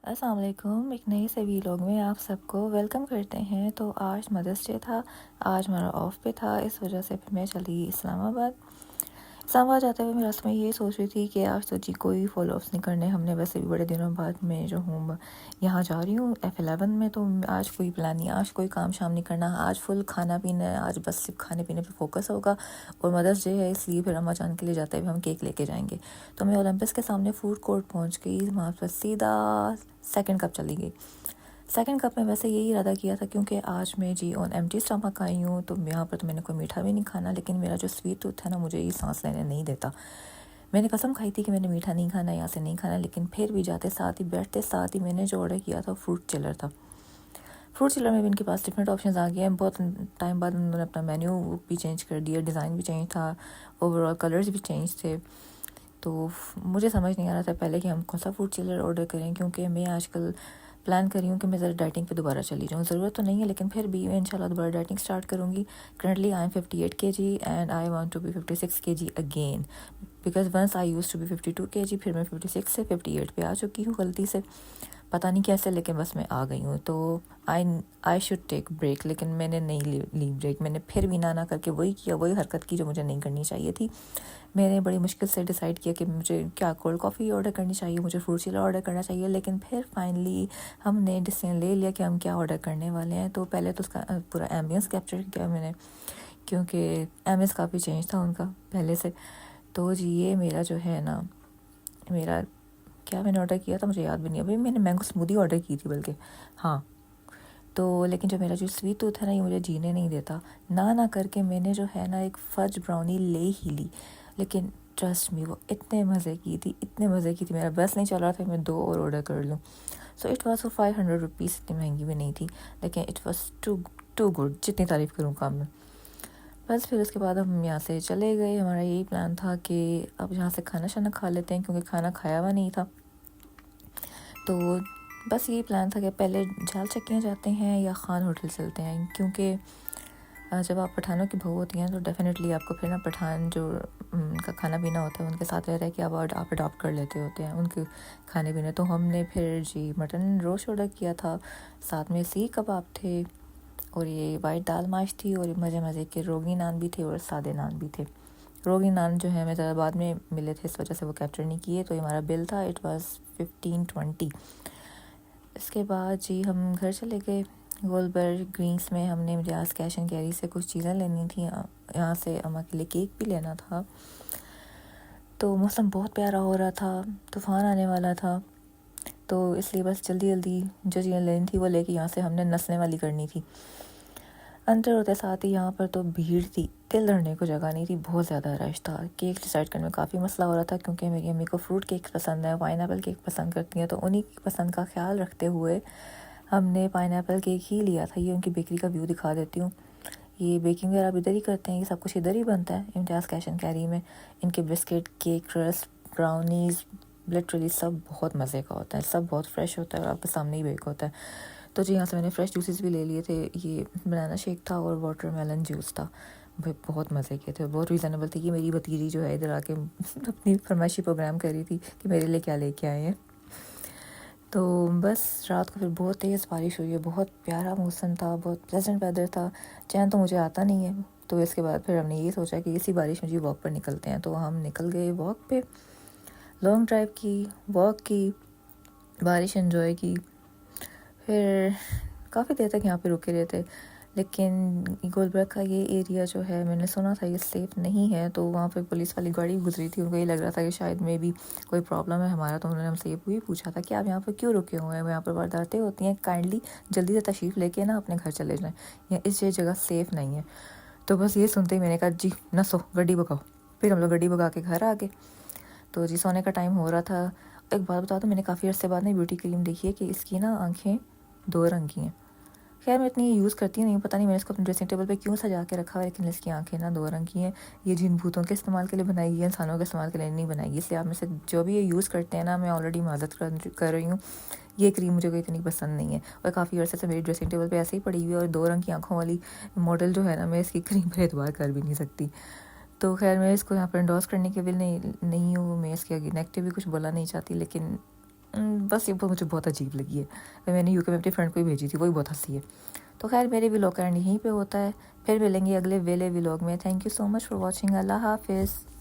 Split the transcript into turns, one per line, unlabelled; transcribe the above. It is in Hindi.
अस्सलाम वालेकुम। एक नए से वीलॉग में आप सबको वेलकम करते हैं। तो आज मदर्स डे था, आज हमारा ऑफ पे था, इस वजह से फिर मैं चली इस्लामाबाद। इस्लामाबाद जाते हुए मैं रस्म में ये सोच रही थी कि आज तो जी कोई फॉलो अप्स नहीं करने हमने, वैसे भी बड़े दिनों बाद मैं जो हूँ यहाँ जा रही हूँ F11 में, तो आज कोई प्लान नहीं, आज कोई काम शाम नहीं करना, आज फुल खाना पीना है, आज बस सिर्फ खाने पीने पे फोकस होगा। और मदर्स डे है इसलिए फिर अम्मा जान के लिए जाते हुए हम केक लेके जाएंगे। तो मैं ओलंपस के सामने फूड कोर्ट पहुँच गई, वहाँ पर सीधा सेकंड कप चली गई। सेकंड कप में वैसे यही इरादा किया था क्योंकि आज मैं जी ऑन एम्प्टी स्टमक आई हूँ, तो यहाँ पर तो मैंने कोई मीठा भी नहीं खाना, लेकिन मेरा जो स्वीट टूथ है ना मुझे ये सांस लेने नहीं देता। मैंने कसम खाई थी कि मैंने मीठा नहीं खाना, यहाँ से नहीं खाना, लेकिन फिर भी जाते साथ ही बैठते साथ ही मैंने जो ऑर्डर किया था फ्रूट चिलर था। फ्रूट चिलर में भी इनके पास डिफरेंट ऑप्शंस आ गए हैं। बहुत टाइम बाद उन्होंने अपना मेन्यू भी चेंज कर दिया, डिज़ाइन भी चेंज था, ओवरऑल कलर्स भी चेंज थे। तो मुझे समझ नहीं आ रहा था पहले कि हम कौन सा फ्रूट चिलर ऑर्डर करें, क्योंकि मैं आजकल प्लान कर रही हूँ कि मैं ज़रा डाइटिंग पे दोबारा चली जाऊँ। ज़रूरत तो नहीं है लेकिन फिर भी मैं इंशाल्लाह दोबारा डाइटिंग स्टार्ट करूँगी। Currently I am 58 kg and I want to be 56 kg again, because once I use to be 52 kg, फिर मैं 56 से 58 पे आ चुकी हूँ गलती से, पता नहीं कैसे, लेकिन बस मैं आ गई हूँ। तो आई शुड टेक ब्रेक, लेकिन मैंने नहीं ली ब्रेक। मैंने फिर भी ना करके वही किया, वही हरकत की जो मुझे नहीं करनी चाहिए थी। मैंने बड़ी मुश्किल से डिसाइड किया कि मुझे क्या कोल्ड कॉफ़ी ऑर्डर करनी चाहिए, मुझे फ्रूट चिलर ऑर्डर करना चाहिए, लेकिन फिर फाइनली हमने डिसीजन ले लिया कि हम क्या ऑर्डर करने वाले हैं। तो पहले तो उसका पूरा एम्बियंस कैप्चर किया मैंने, क्योंकि एम्बियंस काफ़ी चेंज था उनका पहले से। तो जी ये मेरा जो है ना, मेरा क्या मैंने ऑर्डर किया था मुझे याद भी नहीं, अभी मैंने मैंगो स्मूदी ऑर्डर की थी बल्कि, हाँ। तो लेकिन जो मेरा जो स्वीट टूथ है ना ये मुझे जीने नहीं देता, ना करके मैंने जो है ना एक फज ब्राउनी ले ही ली। लेकिन ट्रस्ट मी वो इतने मज़े की थी, इतने मज़े की थी, मेरा बस नहीं चल रहा था मैं 2 और ऑर्डर कर लूँ। So it was for 500 rupees, इतनी महंगी भी नहीं थी, लेकिन इट वॉज टू गुड, जितनी तारीफ़ करूँ काम में। बस फिर उसके बाद हम यहाँ से चले गए। हमारा यही प्लान था कि अब यहाँ से खाना शाना खा लेते हैं, क्योंकि खाना खाया हुआ नहीं था। तो बस यही प्लान था कि पहले झाल चक्कियाँ जाते हैं या खान होटल चलते हैं, क्योंकि जब आप पठानों की बहू होती हैं तो डेफिनेटली आपको फिर ना पठान जो उनका खाना पीना होता है उनके साथ रह के आप अडॉप्ट कर लेते होते हैं उनके खाने पीने। तो हमने फिर जी मटन रोस्ट ऑर्डर किया था, साथ में सीख कबाब थे, और ये वाइट दाल माश थी, और मज़े के रोगी नान भी थे और सादे नान भी थे। रोगी नान जो है हमें ज़्यादा बाद में मिले थे, इस वजह से वो कैप्चर नहीं किए। तो ये हमारा बिल था, इट वाज 1520। इसके बाद जी हम घर चले गए। गोलबर्ग ग्रीन्स में हमने मुझे आज कैश एंड कैरी से कुछ चीज़ें लेनी थी, यहाँ से अम्मा के लिए केक भी लेना था। तो मौसम बहुत प्यारा हो रहा था, तूफ़ान आने वाला था, तो इसलिए बस जल्दी जो चीज़ें लेनी थी वो लेके यहाँ से हमने नसने वाली करनी थी। अंदर होते साथ ही यहाँ पर तो भीड़ थी, दिल धरने को जगह नहीं थी, बहुत ज़्यादा रश था। केक डिसाइड करने में काफ़ी मसला हो रहा था, क्योंकि मेरी अम्मी को फ्रूट केक पसंद है, पाइनएप्पल केक पसंद करती हैं, तो उन्हीं की पसंद का ख्याल रखते हुए हमने पाइनएप्पल केक ही लिया था। ये उनकी बेकरी का व्यू दिखा देती हूँ। ये बेकिंग वगैरह इधर ही करते हैं, ये सब कुछ इधर ही बनता है इम्तियाज़ कैश एंड कैरी में। इनके biscuit, cake, rusk, brownies, literally सब बहुत मज़े का होता है, सब बहुत फ्रेश होता है और आपके सामने ही बेक होता है। तो जी यहाँ से मैंने फ़्रेश जूसेस भी ले लिए थे, ये बनाना शेक था और वाटरमेलन जूस था। भाई बहुत मज़े के थे, बहुत रीज़नेबल थे। ये मेरी भतीजी जो है इधर आके अपनी फरमाइशी प्रोग्राम कर रही थी कि मेरे लिए क्या लेके आए हैं। तो बस रात को फिर बहुत तेज़ बारिश हुई है, बहुत प्यारा मौसम था, बहुत प्लेजेंट वेदर था। चैन तो मुझे आता नहीं है, तो इसके बाद फिर हमने ये सोचा कि इसी बारिश में जी वॉक पर निकलते हैं। तो हम निकल गए वॉक पे, लॉन्ग ड्राइव की, वॉक की, बारिश एंजॉय की। फिर काफ़ी देर तक यहाँ पे रुके रहे थे, लेकिन गोलबर्ग का ये एरिया जो है मैंने सुना था ये सेफ़ नहीं है। तो वहाँ पे पुलिस वाली गाड़ी गुजरी थी, उनको ये लग रहा था कि शायद में भी कोई प्रॉब्लम है हमारा, तो उन्होंने हमसे ये भी पूछा था कि आप यहाँ पर क्यों रुके हुए हैं, यहाँ पर वारदातें होती हैं, काइंडली जल्दी से तशरीफ़ लेके ना अपने घर चले जाएँ, या इस जगह सेफ़ नहीं है। तो बस ये सुनते ही मैंने कहा जी ना सो, गाड़ी भगाओ। फिर हम लोग गाड़ी भगा के घर आ गए। तो जी सोने का टाइम हो रहा था। एक बात बता दूँ, मैंने काफ़ी अर्से बाद ना ब्यूटी क्रीम देखी है कि इसकी ना आँखें 2 रंग की हैं। खैर मैं इतनी यूज़ करती नहीं, पता नहीं मैंने इसको अपने ड्रेसिंग टेबल पे क्यों सजा के रखा है, लेकिन इसकी आंखें ना 2 रंग की हैं। ये जिन भूतों के इस्तेमाल के लिए बनाई गई है, इंसानों के इस्तेमाल के लिए नहीं बनाई गई। इसलिए आप में से जो भी ये यूज़ करते हैं ना, मैं ऑलरेडी माज़रत कर रही हूँ, ये क्रीम मुझे कोई इतनी पसंद नहीं है। और काफ़ी अर्से से मेरी ड्रेसिंग टेबल पे ऐसे ही पड़ी हुई है, और 2 रंग की आँखों वाली मॉडल जो है ना, मैं इसकी क्रीम पर एतबार कर भी नहीं सकती। तो खैर मैं इसको यहाँ पर एंडोर्स करने के लिए नहीं हूँ, मैं इसके नेगेटिव भी कुछ बोलना नहीं चाहती, लेकिन बस ये मुझे बहुत अजीब लगी है। मैंने यूके में अपनी फ्रेंड को ही भेजी थी, वही बहुत हंसी है। तो खैर मेरे व्लॉग का एंड यहीं पे होता है। फिर मिलेंगे अगले वेले व्लॉग में। Thank you so much for watching. अल्लाह हाफिज़।